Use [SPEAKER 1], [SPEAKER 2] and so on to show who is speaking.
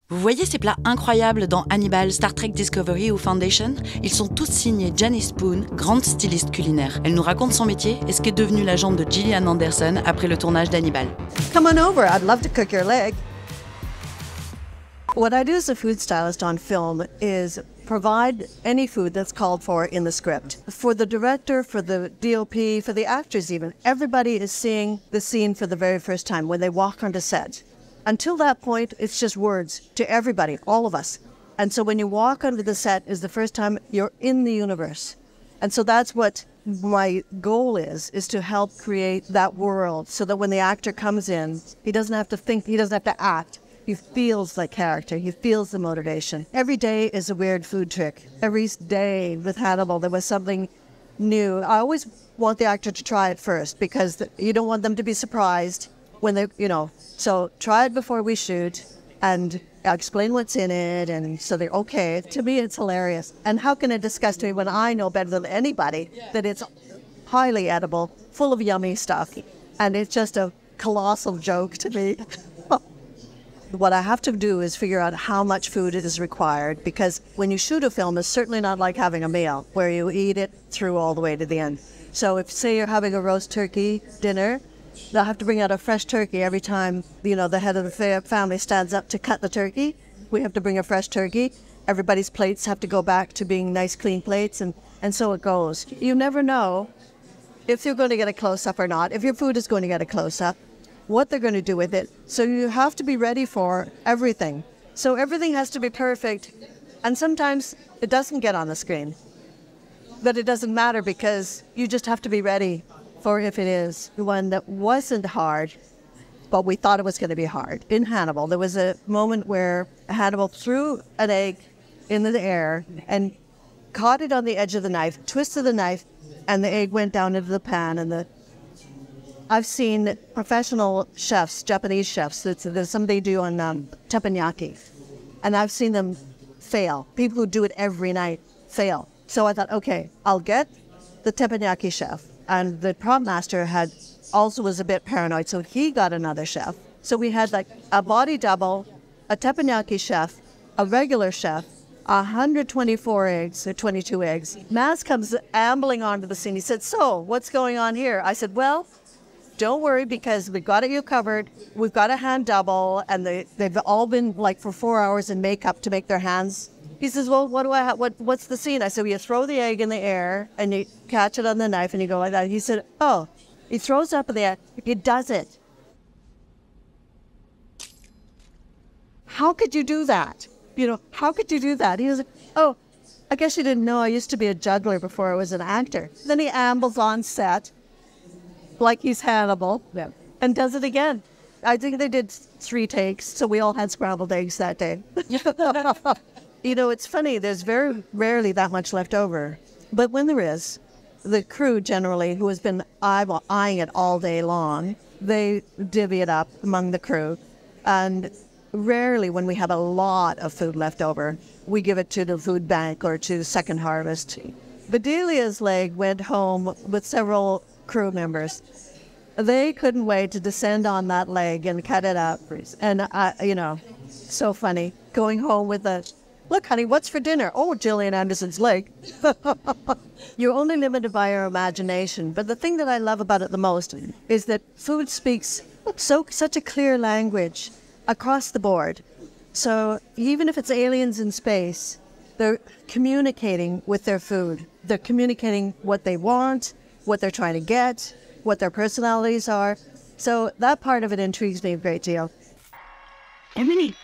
[SPEAKER 1] Vous voyez ces plats incroyables dans Hannibal, Star Trek Discovery ou Foundation? Ils sont tous signés Janice Poon, grande styliste culinaire. Elle nous raconte son métier et ce qu'est devenu la jambe de Gillian Anderson après le tournage d'Hannibal.
[SPEAKER 2] Come on over, I'd love to cook your leg. What I do as a food stylist on film is provide any food that's called for in the script. For the director, for the DOP, for the actors even, everybody is seeing the scene for the very first time when they walk onto set. Until that point, it's just words to everybody, all of us. And so when you walk onto the set is the first time you're in the universe. And so that's what my goal is to help create that world so that when the actor comes in, he doesn't have to think, he doesn't have to act. He feels the character, he feels the motivation. Every day is a weird food trick. Every day with Hannibal, there was something new. I always want the actor to try it first because you don't want them to be surprised when they, so try it before we shoot and explain what's in it. And so they're okay. To me, it's hilarious. And how can it disgust me when I know better than anybody that it's highly edible, full of yummy stuff. And it's just a colossal joke to me. What I have to do is figure out how much food is required because when you shoot a film, it's certainly not like having a meal where you eat it through all the way to the end. So if, say, you're having a roast turkey dinner, they'll have to bring out a fresh turkey every time, the head of the family stands up to cut the turkey. We have to bring a fresh turkey. Everybody's plates have to go back to being nice, clean plates, and so it goes. You never know if you're going to get a close-up or not, if your food is going to get a close-up, what they're going to do with it. So you have to be ready for everything. So everything has to be perfect, and sometimes it doesn't get on the screen. But it doesn't matter because you just have to be ready for if it is one that wasn't hard, but we thought it was going to be hard. In Hannibal, there was a moment where Hannibal threw an egg in the air and caught it on the edge of the knife, twisted the knife, and the egg went down into the pan. And I've seen professional chefs, Japanese chefs, there's something they do on teppanyaki, and I've seen them fail. People who do it every night fail. So I thought, okay, I'll get the teppanyaki chef. And the prop master also was a bit paranoid, so he got another chef. So we had like a body double, a teppanyaki chef, a regular chef, 124 eggs, or 22 eggs. Maz comes ambling onto the scene. He said, so, what's going on here? I said, well, don't worry because we've got you covered. We've got a hand double, and they've all been like for 4 hours in makeup to make their hands. He says, well, what's the scene? I said, well, you throw the egg in the air and you catch it on the knife and you go like that. He said, oh, he throws up in the air. He does it. How could you do that? How could you do that? He was like, oh, I guess you didn't know I used to be a juggler before I was an actor. Then he ambles on set like he's Hannibal and does it again. I think they did 3 takes, so we all had scrambled eggs that day. It's funny, there's very rarely that much left over. But when there is, the crew generally, who has been eyeing it all day long, they divvy it up among the crew. And rarely when we have a lot of food left over, we give it to the food bank or to Second Harvest. Bedelia's leg went home with several crew members. They couldn't wait to descend on that leg and cut it up. And, so funny, going home with look, honey, what's for dinner? Oh, Gillian Anderson's leg. You're only limited by your imagination. But the thing that I love about it the most is that food speaks such a clear language across the board. So even if it's aliens in space, they're communicating with their food. They're communicating what they want, what they're trying to get, what their personalities are. So that part of it intrigues me a great deal.
[SPEAKER 1] Emily,